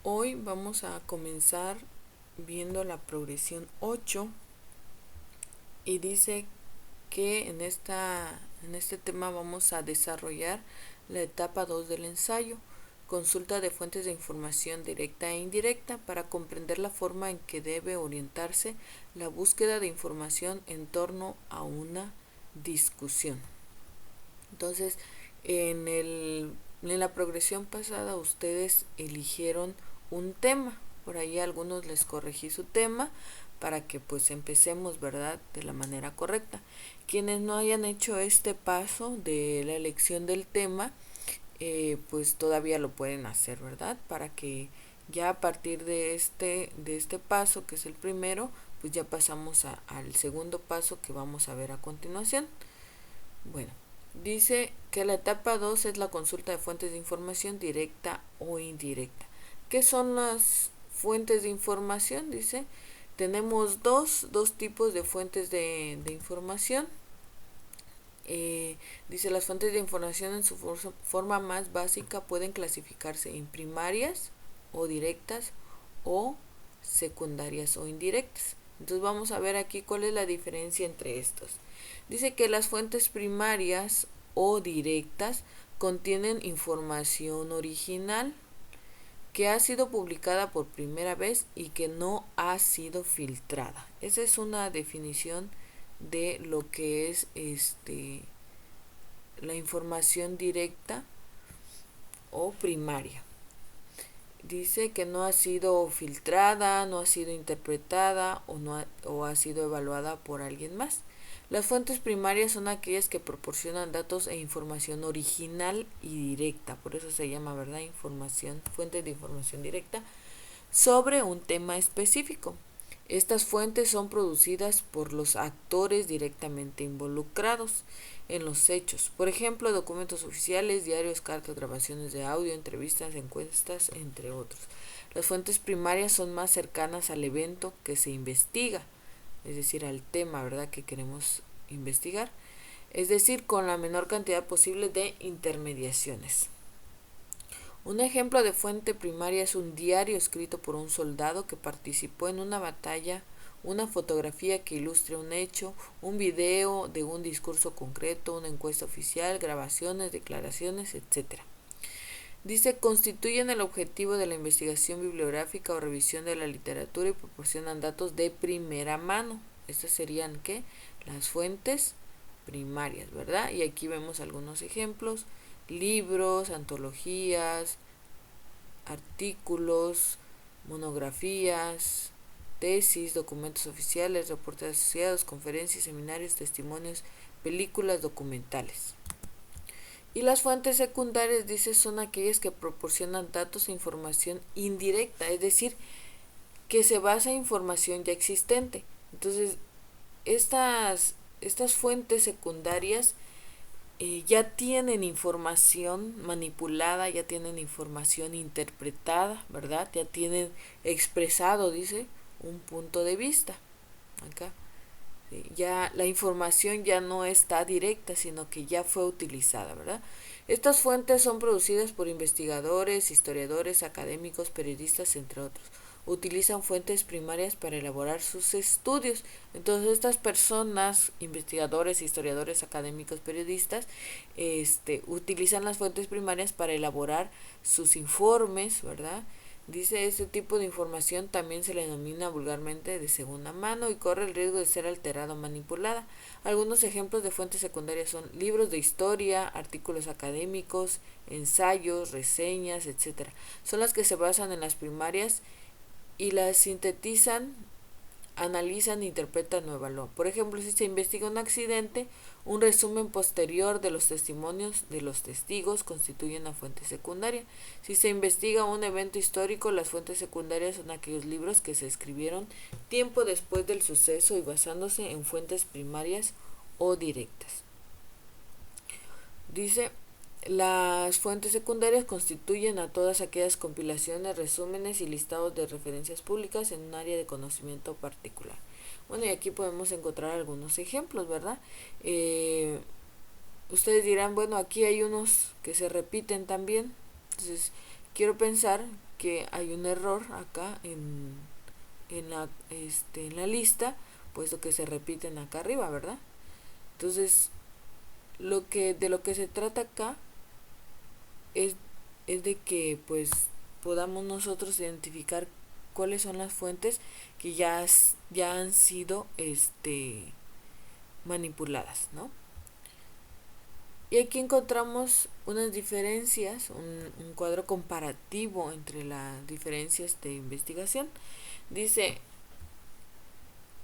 Hoy vamos a comenzar viendo la progresión 8 y dice que en este tema vamos a desarrollar la etapa 2 del ensayo, consulta de fuentes de información directa e indirecta para comprender la forma en que debe orientarse la búsqueda de información en torno a una discusión. Entonces, en la progresión pasada ustedes eligieron un tema, por ahí a algunos les corregí su tema para que pues empecemos, ¿verdad?, de la manera correcta. Quienes no hayan hecho este paso de la elección del tema, pues todavía lo pueden hacer, ¿verdad?, para que ya a partir de este paso, que es el primero, pues ya pasamos al segundo paso que vamos a ver a continuación. Bueno, dice que la etapa 2 es la consulta de fuentes de información directa o indirecta. ¿Qué son las fuentes de información? Dice, tenemos dos tipos de fuentes de información. Dice, las fuentes de información en su forma más básica pueden clasificarse en primarias o directas o secundarias o indirectas. Entonces vamos a ver aquí cuál es la diferencia entre estos. Dice que las fuentes primarias o directas contienen información original que ha sido publicada por primera vez y que no ha sido filtrada. Esa es una definición de lo que es la información directa o primaria. Dice que no ha sido filtrada, no ha sido interpretada o ha sido evaluada por alguien más. Las fuentes primarias son aquellas que proporcionan datos e información original y directa, por eso se llama, ¿verdad?, fuente de información directa sobre un tema específico. Estas fuentes son producidas por los actores directamente involucrados en los hechos, por ejemplo, documentos oficiales, diarios, cartas, grabaciones de audio, entrevistas, encuestas, entre otros. Las fuentes primarias son más cercanas al evento que se investiga, es decir, al tema, ¿verdad?, que queremos investigar, es decir, con la menor cantidad posible de intermediaciones. Un ejemplo de fuente primaria es un diario escrito por un soldado que participó en una batalla, una fotografía que ilustre un hecho, un video de un discurso concreto, una encuesta oficial, grabaciones, declaraciones, etc. Dice, constituyen el objetivo de la investigación bibliográfica o revisión de la literatura y proporcionan datos de primera mano. Estas serían, ¿qué?, las fuentes primarias, ¿verdad? Y aquí vemos algunos ejemplos: libros, antologías, artículos, monografías, tesis, documentos oficiales, reportes asociados, conferencias, seminarios, testimonios, películas, documentales. Y las fuentes secundarias, dice, son aquellas que proporcionan datos e información indirecta, es decir, que se basa en información ya existente. Entonces, estas fuentes secundarias ya tienen información manipulada, ya tienen información interpretada, ¿verdad? Ya tienen expresado, dice, un punto de vista. Acá ya la información ya no está directa, sino que ya fue utilizada, ¿verdad? Estas fuentes son producidas por investigadores, historiadores, académicos, periodistas, entre otros. Utilizan fuentes primarias para elaborar sus estudios. Entonces estas personas, investigadores, historiadores, académicos, periodistas, utilizan las fuentes primarias para elaborar sus informes, ¿verdad? Dice, este tipo de información también se le denomina vulgarmente de segunda mano y corre el riesgo de ser alterada o manipulada. Algunos ejemplos de fuentes secundarias son libros de historia, artículos académicos, ensayos, reseñas, etc. Son las que se basan en las primarias y las sintetizan, analizan, interpretan o evalúan. Por ejemplo, si se investiga un accidente, un resumen posterior de los testimonios de los testigos constituye una fuente secundaria. Si se investiga un evento histórico, las fuentes secundarias son aquellos libros que se escribieron tiempo después del suceso y basándose en fuentes primarias o directas. Dice, las fuentes secundarias constituyen a todas aquellas compilaciones, resúmenes y listados de referencias públicas en un área de conocimiento particular. Bueno, y aquí podemos encontrar algunos ejemplos, ¿verdad? Ustedes dirán, bueno, aquí hay unos que se repiten también. Entonces, quiero pensar que hay un error acá en la lista, puesto que se repiten acá arriba, ¿verdad? Entonces, de lo que se trata acá es, es de que pues podamos nosotros identificar cuáles son las fuentes que ya han sido manipuladas, ¿no? Y aquí encontramos unas diferencias, un cuadro comparativo entre las diferencias de investigación. Dice,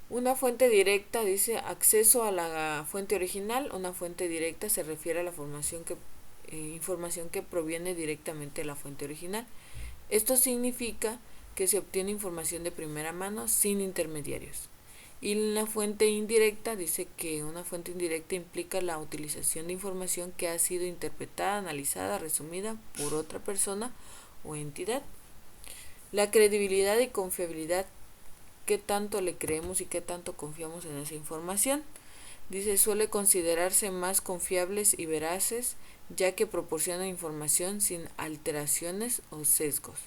una fuente directa, dice acceso a la fuente original. Una fuente directa se refiere a la información que proviene directamente de la fuente original. Esto significa que se obtiene información de primera mano sin intermediarios. Y la fuente indirecta dice que una fuente indirecta implica la utilización de información que ha sido interpretada, analizada, resumida por otra persona o entidad. La credibilidad y confiabilidad, qué tanto le creemos y qué tanto confiamos en esa información. Dice, suele considerarse más confiables y veraces, ya que proporcionan información sin alteraciones o sesgos.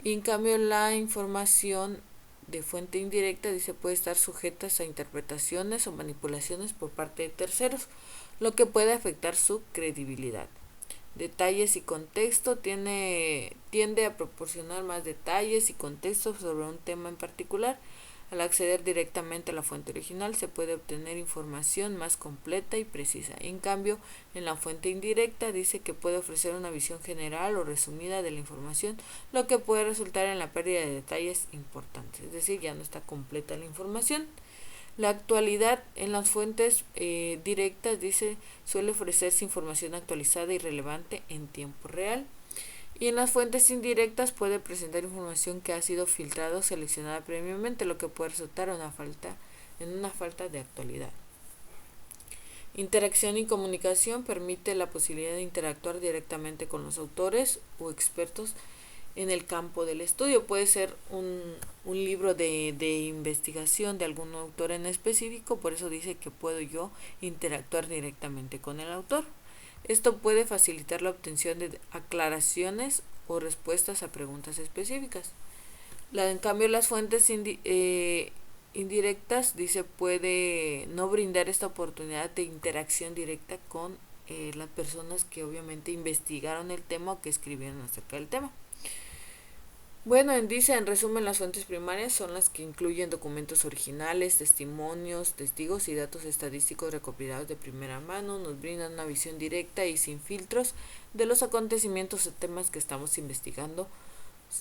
Y en cambio la información de fuente indirecta dice puede estar sujetas a interpretaciones o manipulaciones por parte de terceros, lo que puede afectar su credibilidad. Detalles y contexto, tiende a proporcionar más detalles y contexto sobre un tema en particular. Al acceder directamente a la fuente original se puede obtener información más completa y precisa. En cambio, en la fuente indirecta dice que puede ofrecer una visión general o resumida de la información, lo que puede resultar en la pérdida de detalles importantes. Es decir, ya no está completa la información. La actualidad en las fuentes directas dice suele ofrecerse información actualizada y relevante en tiempo real. Y en las fuentes indirectas puede presentar información que ha sido filtrada o seleccionada previamente, lo que puede resultar en una falta de actualidad. Interacción y comunicación permite la posibilidad de interactuar directamente con los autores o expertos en el campo del estudio. Puede ser un libro de investigación de algún autor en específico, por eso dice que puedo yo interactuar directamente con el autor. Esto puede facilitar la obtención de aclaraciones o respuestas a preguntas específicas. En cambio, las fuentes indirectas, dice, puede no brindar esta oportunidad de interacción directa con las personas que obviamente investigaron el tema o que escribieron acerca del tema. Bueno, dice, en resumen, las fuentes primarias son las que incluyen documentos originales, testimonios, testigos y datos estadísticos recopilados de primera mano, nos brindan una visión directa y sin filtros de los acontecimientos o temas que estamos investigando.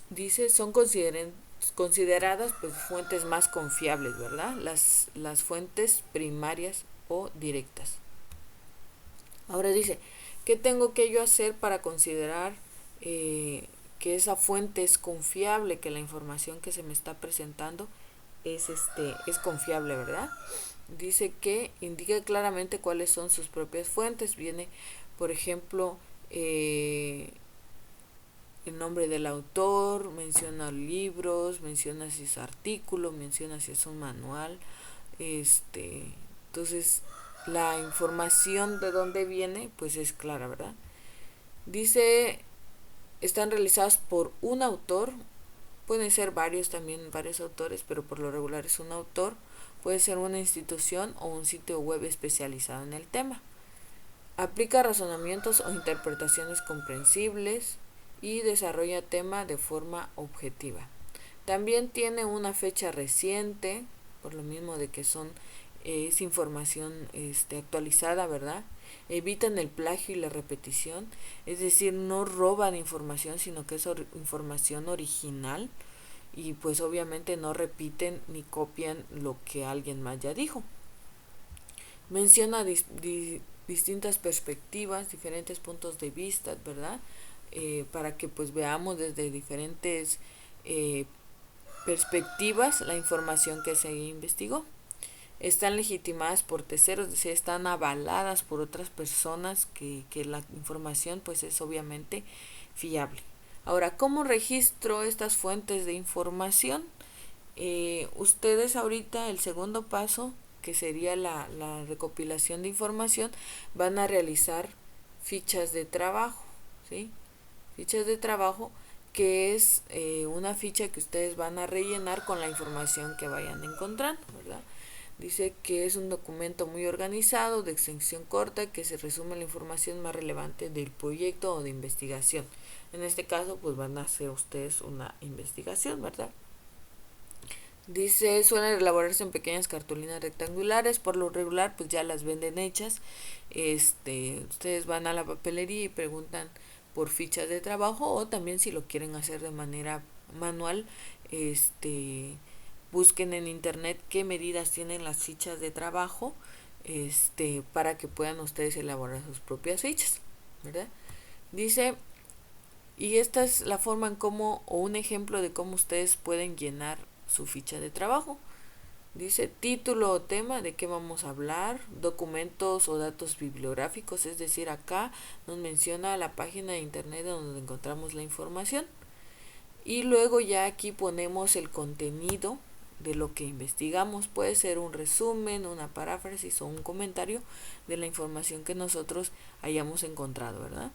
Dice, son consideradas pues fuentes más confiables, ¿verdad? Las fuentes primarias o directas. Ahora dice, ¿qué tengo que yo hacer para considerar que esa fuente es confiable, que la información que se me está presentando es confiable, ¿verdad? Dice que indica claramente cuáles son sus propias fuentes. Viene, por ejemplo, el nombre del autor, menciona libros, menciona si es artículo, menciona si es un manual. Entonces, la información de dónde viene, pues es clara, ¿verdad? Dice, están realizadas por un autor, pueden ser varios autores, pero por lo regular es un autor, puede ser una institución o un sitio web especializado en el tema. Aplica razonamientos o interpretaciones comprensibles y desarrolla tema de forma objetiva. También tiene una fecha reciente, por lo mismo de que es información actualizada, ¿verdad? Evitan el plagio y la repetición, es decir, no roban información, sino que es información original y pues obviamente no repiten ni copian lo que alguien más ya dijo. Menciona distintas perspectivas, diferentes puntos de vista, ¿verdad? Para que pues veamos desde diferentes perspectivas la información que se investigó. Están legitimadas por terceros, es decir, están avaladas por otras personas que la información pues es obviamente fiable. Ahora, ¿cómo registro estas fuentes de información? Ustedes ahorita, el segundo paso, que sería la recopilación de información, van a realizar fichas de trabajo, ¿sí? Fichas de trabajo que es una ficha que ustedes van a rellenar con la información que vayan encontrando, ¿verdad? Dice que es un documento muy organizado, de extensión corta, que se resume la información más relevante del proyecto o de investigación. En este caso, pues van a hacer ustedes una investigación, ¿verdad? Dice, suelen elaborarse en pequeñas cartulinas rectangulares, por lo regular pues ya las venden hechas. Ustedes van a la papelería y preguntan por fichas de trabajo, o también si lo quieren hacer de manera manual, busquen en internet qué medidas tienen las fichas de trabajo, para que puedan ustedes elaborar sus propias fichas, ¿verdad? Dice, y esta es la forma en cómo, o un ejemplo de cómo ustedes pueden llenar su ficha de trabajo. Dice título o tema, de qué vamos a hablar, documentos o datos bibliográficos, es decir, acá nos menciona la página de internet donde encontramos la información. Y luego ya aquí ponemos el contenido de lo que investigamos. Puede ser un resumen, una paráfrasis o un comentario de la información que nosotros hayamos encontrado, ¿verdad?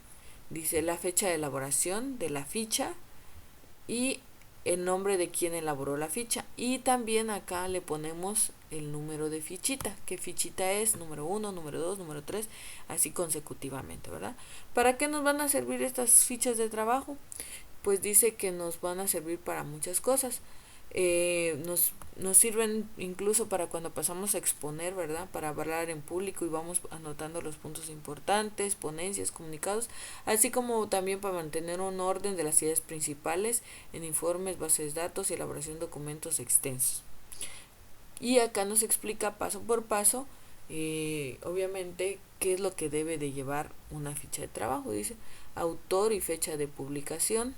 Dice la fecha de elaboración de la ficha y el nombre de quien elaboró la ficha. Y también acá le ponemos el número de fichita. ¿Qué fichita es? Número 1, número 2, número 3, así consecutivamente, ¿verdad? ¿Para qué nos van a servir estas fichas de trabajo? Pues dice que nos van a servir para muchas cosas. Nos sirven incluso para cuando pasamos a exponer, ¿verdad? Para hablar en público y vamos anotando los puntos importantes, ponencias, comunicados, así como también para mantener un orden de las ideas principales en informes, bases de datos y elaboración de documentos extensos. Y acá nos explica paso por paso, obviamente, qué es lo que debe de llevar una ficha de trabajo. Dice autor y fecha de publicación.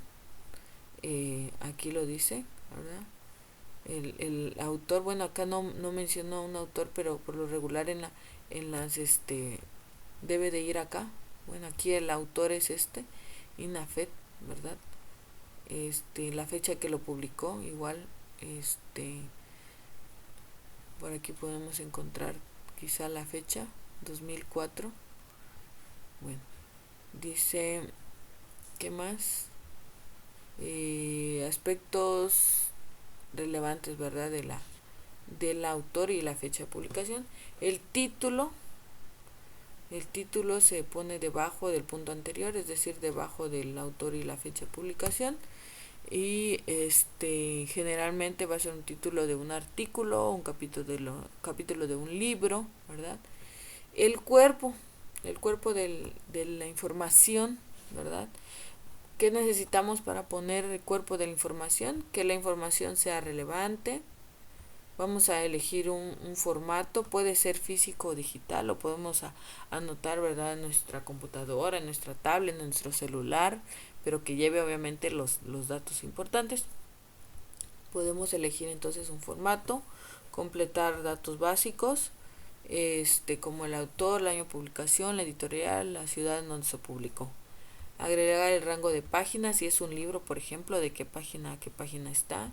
Aquí lo dice, ¿verdad? El autor, bueno, acá no mencionó a un autor, pero por lo regular en las debe de ir acá. Bueno, aquí el autor es INAFED, ¿verdad? La fecha que lo publicó, igual, por aquí podemos encontrar quizá la fecha, 2004. Bueno, dice, ¿qué más? Aspectos relevantes, ¿verdad? Del autor y la fecha de publicación. El título se pone debajo del punto anterior, es decir, debajo del autor y la fecha de publicación. Y generalmente va a ser un título de un artículo, un capítulo de un libro, ¿verdad? El cuerpo de la información, ¿verdad? ¿Qué necesitamos para poner el cuerpo de la información? Que la información sea relevante. Vamos a elegir un formato, puede ser físico o digital, lo podemos anotar, ¿verdad? En nuestra computadora, en nuestra tablet, en nuestro celular, pero que lleve obviamente los datos importantes. Podemos elegir entonces un formato, completar datos básicos, como el autor, el año de publicación, la editorial, la ciudad en donde se publicó. Agregar el rango de páginas, si es un libro, por ejemplo, de qué página a qué página está.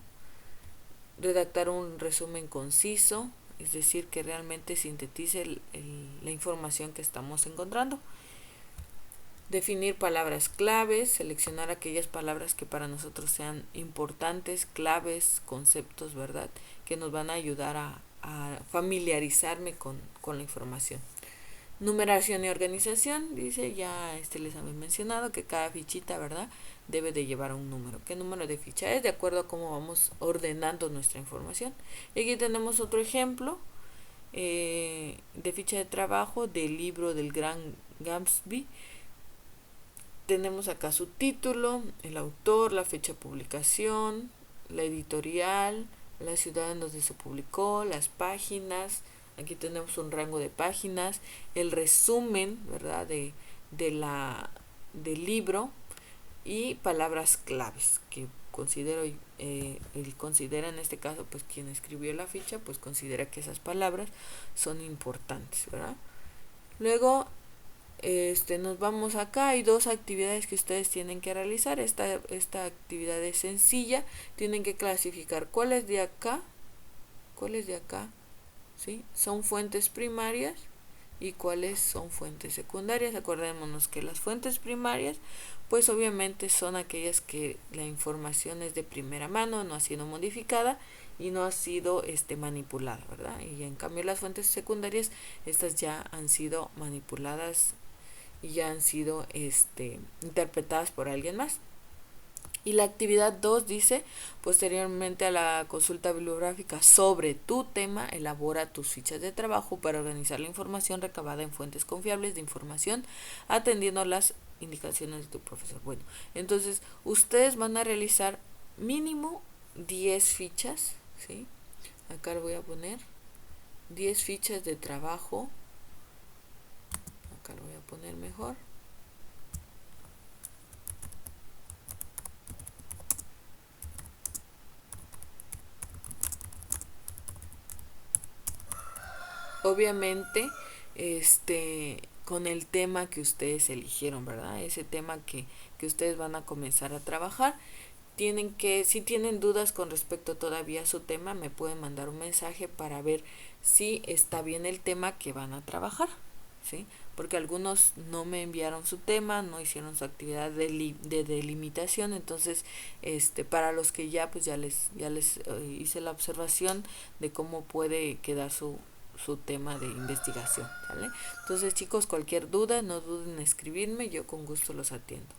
Redactar un resumen conciso, es decir, que realmente sintetice la información que estamos encontrando. Definir palabras claves, seleccionar aquellas palabras que para nosotros sean importantes, claves, conceptos, ¿verdad? Que nos van a ayudar a familiarizarme con la información. Numeración y organización, dice, ya les había mencionado que cada fichita, ¿verdad? Debe de llevar un número. ¿Qué número de ficha es? De acuerdo a cómo vamos ordenando nuestra información. Y aquí tenemos otro ejemplo de ficha de trabajo del libro del Gran Gatsby. Tenemos acá su título, el autor, la fecha de publicación, la editorial, la ciudad en donde se publicó, las páginas. Aquí tenemos un rango de páginas, el resumen, ¿verdad? Del libro y palabras claves que él considera en este caso, pues quien escribió la ficha, pues considera que esas palabras son importantes, ¿verdad? Luego, nos vamos acá, hay dos actividades que ustedes tienen que realizar. Esta actividad es sencilla, tienen que clasificar cuáles de acá, ¿sí? Son fuentes primarias y cuáles son fuentes secundarias. Acordémonos que las fuentes primarias pues obviamente son aquellas que la información es de primera mano, no ha sido modificada y no ha sido manipulada, ¿verdad? Y en cambio las fuentes secundarias, estas ya han sido manipuladas y ya han sido interpretadas por alguien más. Y la actividad 2 dice, posteriormente a la consulta bibliográfica sobre tu tema, elabora tus fichas de trabajo para organizar la información recabada en fuentes confiables de información, atendiendo las indicaciones de tu profesor. Bueno, entonces ustedes van a realizar mínimo 10 fichas, ¿sí? Acá lo voy a poner 10 fichas de trabajo. Acá lo voy a poner mejor. Obviamente, con el tema que ustedes eligieron, ¿verdad? Ese tema que ustedes van a comenzar a trabajar. Tienen que, si tienen dudas con respecto todavía a su tema, me pueden mandar un mensaje para ver si está bien el tema que van a trabajar, ¿sí? Porque algunos no me enviaron su tema, no hicieron su actividad de delimitación, entonces para los que ya pues ya les hice la observación de cómo puede quedar su tema de investigación, ¿vale? Entonces, chicos, cualquier duda, no duden en escribirme, yo con gusto los atiendo.